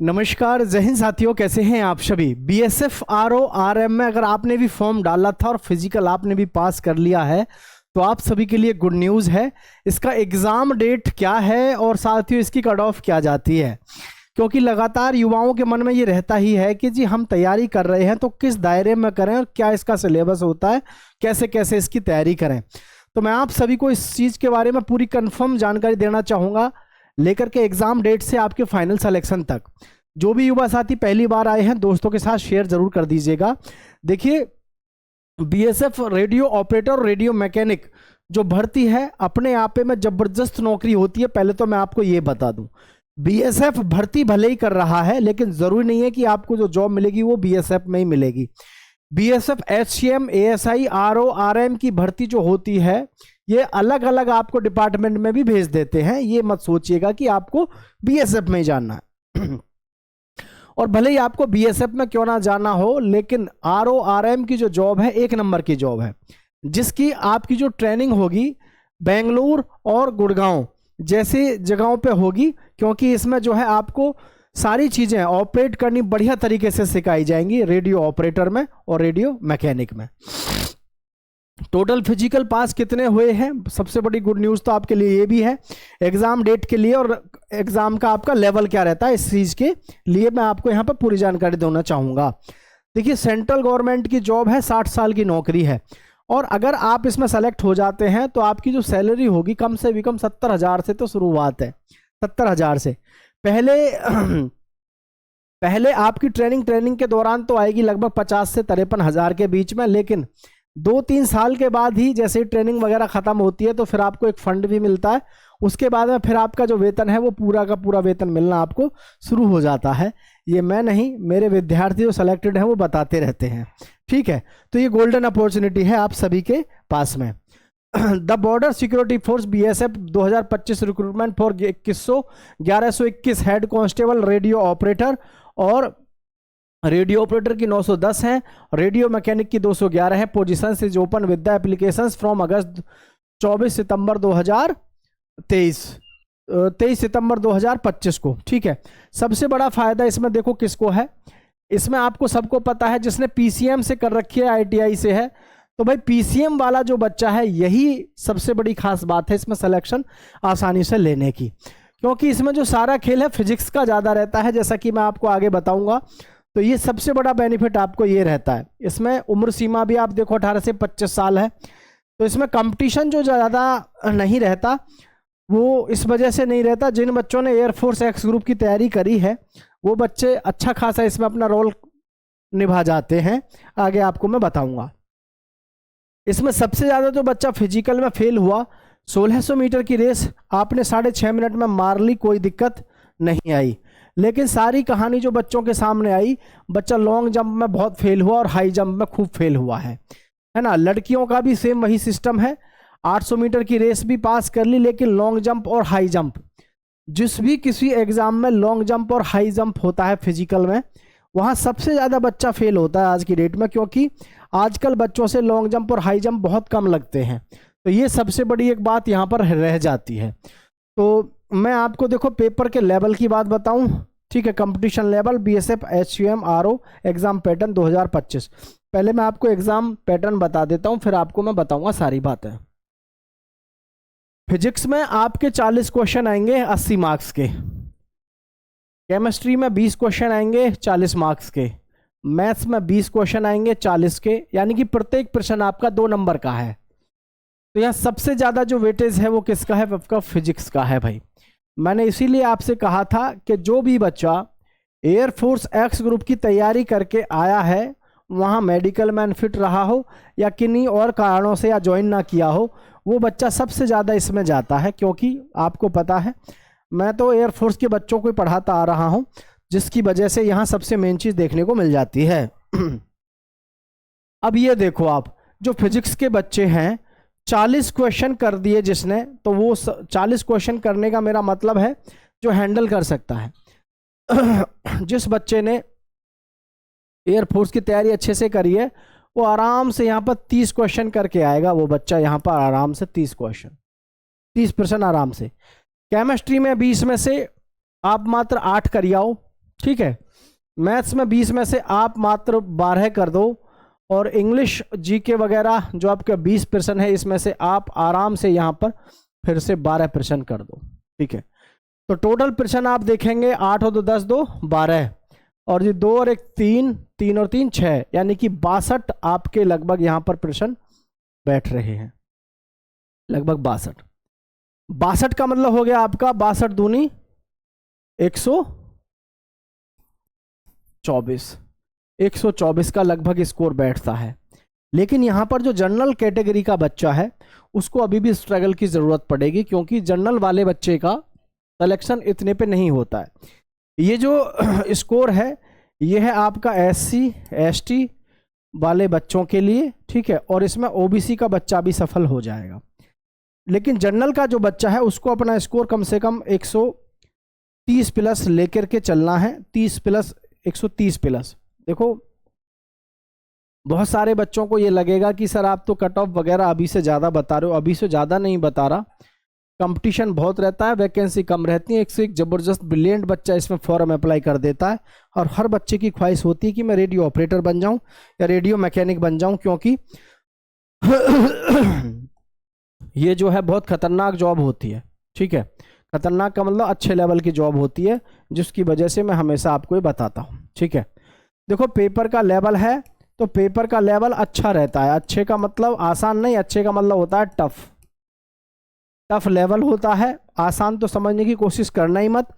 नमस्कार, जय हिंद साथियों। कैसे हैं आप सभी। बीएसएफ आरओ आरएम में अगर आपने भी फॉर्म डाला था और फिजिकल आपने भी पास कर लिया है तो आप सभी के लिए गुड न्यूज़ है। इसका एग्ज़ाम डेट क्या है और साथियों इसकी कट ऑफ क्या जाती है, क्योंकि लगातार युवाओं के मन में ये रहता ही है कि जी हम तैयारी कर रहे हैं तो किस दायरे में करें और क्या इसका सिलेबस होता है, कैसे कैसे इसकी तैयारी करें। तो मैं आप सभी को इस चीज़ के बारे में पूरी कंफर्म जानकारी देना चाहूँगा, लेकर के एग्जाम डेट से आपके फाइनल सिलेक्शन तक। जो भी युवा साथी पहली बार आए हैं दोस्तों के साथ शेयर जरूर कर दीजिएगा। देखिए, बीएसएफ रेडियो ऑपरेटर और रेडियो मैकेनिक जो भर्ती है अपने आप में जबरदस्त नौकरी होती है। पहले तो मैं आपको ये बता दूं, बीएसएफ भर्ती भले ही कर रहा है लेकिन जरूरी नहीं है कि आपको जो जॉब मिलेगी वो बीएसएफ में ही मिलेगी। BSF HCM ASI RO RM की भर्ती जो होती है ये अलग अलग आपको डिपार्टमेंट में भी भेज देते हैं। ये मत सोचिएगा कि आपको बीएसएफ में ही जाना है और भले ही आपको बीएसएफ में क्यों ना जाना हो, लेकिन आरओ आरएम की जो जॉब है एक नंबर की जॉब है, जिसकी आपकी जो ट्रेनिंग होगी बेंगलुरु और गुड़गांव जैसी जगहों पे होगी, क्योंकि इसमें जो है आपको सारी चीज़ें ऑपरेट करनी बढ़िया तरीके से सिखाई जाएंगी रेडियो ऑपरेटर में और रेडियो मैकेनिक में। टोटल फिजिकल पास कितने हुए हैं, सबसे बड़ी गुड न्यूज़ तो आपके लिए ये भी है एग्जाम डेट के लिए, और एग्जाम का आपका लेवल क्या रहता है इस चीज़ के लिए मैं आपको यहाँ पर पूरी जानकारी देना चाहूँगा। देखिए, सेंट्रल गवर्नमेंट की जॉब है, 60 साल की नौकरी है, और अगर आप इसमें सेलेक्ट हो जाते हैं तो आपकी जो सैलरी होगी कम से भी कम 70,000 से तो शुरुआत है। 70,000 से पहले आपकी ट्रेनिंग के दौरान तो आएगी लगभग 50 से 53,000 के बीच में, लेकिन 2-3 साल के बाद ही जैसे ट्रेनिंग वगैरह ख़त्म होती है तो फिर आपको एक फंड भी मिलता है। उसके बाद में फिर आपका जो वेतन है वो पूरा का पूरा वेतन मिलना आपको शुरू हो जाता है। ये मैं नहीं, मेरे विद्यार्थी जो सेलेक्टेड हैं वो बताते रहते हैं। ठीक है, तो ये गोल्डन अपॉर्चुनिटी है आप सभी के पास में। The border security force BSF 2025 recruitment for 1121 head constable radio operator, और रेडियो ऑपरेटर की 910 हैं, रेडियो मैकेनिक की 211 है। Position is open with the applications from अगस्त 23 सितंबर 2025 को। ठीक है, सबसे बड़ा फायदा इसमें देखो किसको है, इसमें आपको सबको पता है जिसने पीसीएम से कर रखी है, आईटीआई से है, तो भाई पीसीएम वाला जो बच्चा है यही सबसे बड़ी खास बात है इसमें सिलेक्शन आसानी से लेने की, क्योंकि इसमें जो सारा खेल है फिजिक्स का ज़्यादा रहता है, जैसा कि मैं आपको आगे बताऊंगा। तो ये सबसे बड़ा बेनिफिट आपको ये रहता है। इसमें उम्र सीमा भी आप देखो 18 से 25 साल है, तो इसमें कंपटीशन जो ज़्यादा नहीं रहता वो इस वजह से नहीं रहता। जिन बच्चों ने एयरफोर्स एक्स ग्रुप की तैयारी करी है वो बच्चे अच्छा खासा इसमें अपना रोल निभा जाते हैं, आगे आपको मैं बताऊंगा। इसमें सबसे ज़्यादा जो बच्चा फिजिकल में फेल हुआ, 1600 मीटर की रेस आपने 6.5 मिनट में मार ली, कोई दिक्कत नहीं आई। लेकिन सारी कहानी जो बच्चों के सामने आई, बच्चा लॉन्ग जंप में बहुत फेल हुआ और हाई जंप में खूब फेल हुआ है ना। लड़कियों का भी सेम वही सिस्टम है, 800 मीटर की रेस भी पास कर ली, लेकिन लॉन्ग जंप और हाई जंप, जिस भी किसी एग्जाम में लॉन्ग जंप और हाई जंप होता है फिजिकल में, वहाँ सबसे ज़्यादा बच्चा फेल होता है आज की डेट में, क्योंकि आजकल बच्चों से लॉन्ग जंप और हाई जंप बहुत कम लगते हैं। तो ये सबसे बड़ी एक बात यहाँ पर रह जाती है। तो मैं आपको देखो पेपर के लेवल की बात बताऊं, ठीक है, competition level BSF HCM RO exam pattern 2025। पहले मैं आपको एग्जाम पैटर्न बता देता हूं, फिर आपको मैं बताऊंगा सारी बातें। फिजिक्स में आपके 40 क्वेश्चन आएंगे 80 मार्क्स के, केमिस्ट्री में 20 क्वेश्चन आएंगे 40 मार्क्स के, मैथ्स में 20 क्वेश्चन आएंगे 40 के, यानी कि प्रत्येक प्रश्न आपका 2 नंबर का है। तो यहाँ सबसे ज़्यादा जो वेटेज है वो किसका है, आपका फिजिक्स का है भाई। मैंने इसीलिए आपसे कहा था कि जो भी बच्चा एयरफोर्स एक्स ग्रुप की तैयारी करके आया है, वहाँ मेडिकल मैन फिट रहा हो या किन्हीं और कारणों से या ज्वाइन ना किया हो, वो बच्चा सबसे ज़्यादा इसमें जाता है, क्योंकि आपको पता है मैं तो एयरफोर्स के बच्चों को पढ़ाता आ रहा हूँ, जिसकी वजह से यहाँ सबसे मेन चीज़ देखने को मिल जाती है। अब ये देखो, आप जो फिजिक्स के बच्चे हैं 40 क्वेश्चन कर दिए जिसने, तो वो 40 क्वेश्चन करने का मेरा मतलब है जो हैंडल कर सकता है। जिस बच्चे ने एयरफोर्स की तैयारी अच्छे से करी है वो आराम से यहाँ पर 30 क्वेश्चन करके आएगा। वो बच्चा यहाँ पर आराम से 30% आराम से। केमिस्ट्री में 20 में से आप मात्र 8 कर आओ, ठीक है। मैथ्स में 20 में से आप मात्र 12 कर दो, और इंग्लिश जीके वगैरह जो आपका 20% है, इसमें से आप आराम से यहाँ पर फिर से 12% कर दो। ठीक है, तो टोटल प्रश्न आप देखेंगे 8 और 2 10 2 12, और ये 2 और 1 3, 3 और 3 6, यानी कि 62 आपके लगभग यहाँ पर प्रश्न बैठ रहे हैं, लगभग 62। 62 का मतलब हो गया आपका 62 दूनी 124, 124 का लगभग स्कोर बैठता है। लेकिन यहाँ पर जो जनरल कैटेगरी का बच्चा है उसको अभी भी स्ट्रगल की ज़रूरत पड़ेगी, क्योंकि जनरल वाले बच्चे का सिलेक्शन इतने पे नहीं होता है। ये जो स्कोर है ये है आपका SC ST वाले बच्चों के लिए, ठीक है, और इसमें OBC का बच्चा भी सफल हो जाएगा। लेकिन जनरल का जो बच्चा है उसको अपना स्कोर कम से कम 130 प्लस लेकर के चलना है, 30 प्लस 130 प्लस। देखो बहुत सारे बच्चों को ये लगेगा कि सर आप तो कट ऑफ वगैरह अभी से ज़्यादा बता रहे हो, अभी से ज़्यादा नहीं बता रहा, कंपटीशन बहुत रहता है, वैकेंसी कम रहती है, एक से एक ज़बरदस्त ब्रिलियंट बच्चा इसमें फॉर्म अप्लाई कर देता है, और हर बच्चे की ख्वाहिश होती है कि मैं रेडियो ऑपरेटर बन जाऊं या रेडियो मैकेनिक बन जाऊं, क्योंकि ये जो है बहुत खतरनाक जॉब होती है। ठीक है, खतरनाक का मतलब अच्छे लेवल की जॉब होती है, जिसकी वजह से मैं हमेशा आपको ये बताता हूँ। ठीक है, देखो पेपर का लेवल है तो पेपर का लेवल अच्छा रहता है। अच्छे का मतलब आसान नहीं, अच्छे का मतलब होता है टफ, टफ लेवल होता है। आसान तो समझने की कोशिश करना ही मत।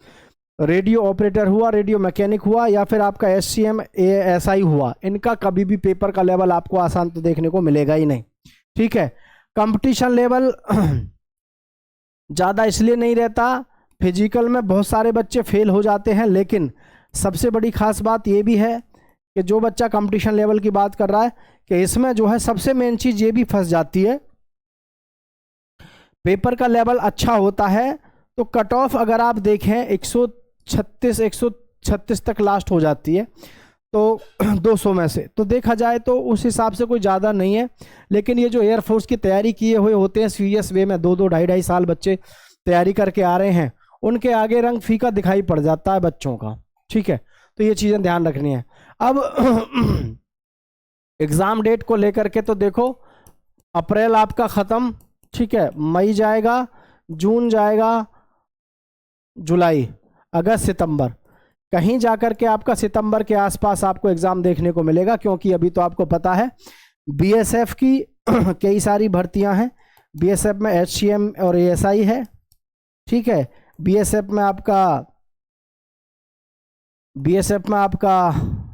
रेडियो ऑपरेटर हुआ, रेडियो मैकेनिक हुआ, या फिर आपका SCM ASI हुआ, इनका कभी भी पेपर का लेवल आपको आसान तो देखने को मिलेगा ही नहीं। ठीक है, कंपटीशन लेवल ज़्यादा इसलिए नहीं रहता, फिजिकल में बहुत सारे बच्चे फेल हो जाते हैं, लेकिन सबसे बड़ी खास बात ये भी है कि जो बच्चा कंपटीशन लेवल की बात कर रहा है कि इसमें जो है सबसे मेन चीज़ ये भी फंस जाती है, पेपर का लेवल अच्छा होता है तो कट ऑफ अगर आप देखें 136 तक लास्ट हो जाती है, तो 200 में से तो देखा जाए तो उस हिसाब से कोई ज़्यादा नहीं है। लेकिन ये जो एयरफोर्स की तैयारी किए हुए होते हैं सीरियस वे में, 2-2 ढाई साल बच्चे तैयारी करके आ रहे हैं, उनके आगे रंग फीका दिखाई पड़ जाता है बच्चों का। ठीक है, तो ये चीज़ें ध्यान रखनी है। अब एग्ज़ाम डेट को लेकर के तो देखो, अप्रैल आपका ख़त्म, ठीक है, मई जाएगा, जून जाएगा, जुलाई, अगस्त, सितंबर, कहीं जाकर के आपका सितंबर के आसपास आपको एग्ज़ाम देखने को मिलेगा, क्योंकि अभी तो आपको पता है BSF की कई सारी भर्तियां हैं। BSF में HCM और ASI है। ठीक है, BSF में आपका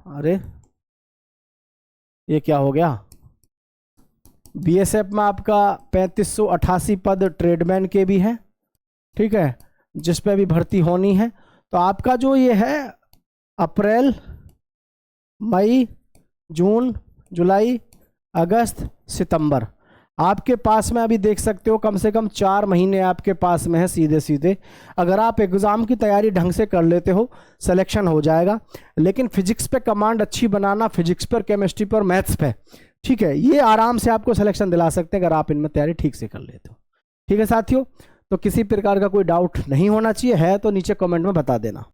अरे ये क्या हो गया, BSF में आपका 3588 पद ट्रेडमैन के भी हैं। ठीक है, जिस पे भी भर्ती होनी है। तो आपका जो ये है अप्रैल, मई, जून, जुलाई, अगस्त, सितंबर, आपके पास में अभी देख सकते हो कम से कम 4 महीने आपके पास में है सीधे सीधे। अगर आप एग्ज़ाम की तैयारी ढंग से कर लेते हो सिलेक्शन हो जाएगा। लेकिन फिजिक्स पे कमांड अच्छी बनाना, फिजिक्स पर, केमिस्ट्री पर, मैथ्स पे, ठीक है, ये आराम से आपको सिलेक्शन दिला सकते हैं अगर आप इनमें तैयारी ठीक से कर लेते हो। ठीक है साथियों, तो किसी प्रकार का कोई डाउट नहीं होना चाहिए, है तो नीचे कमेंट में बता देना।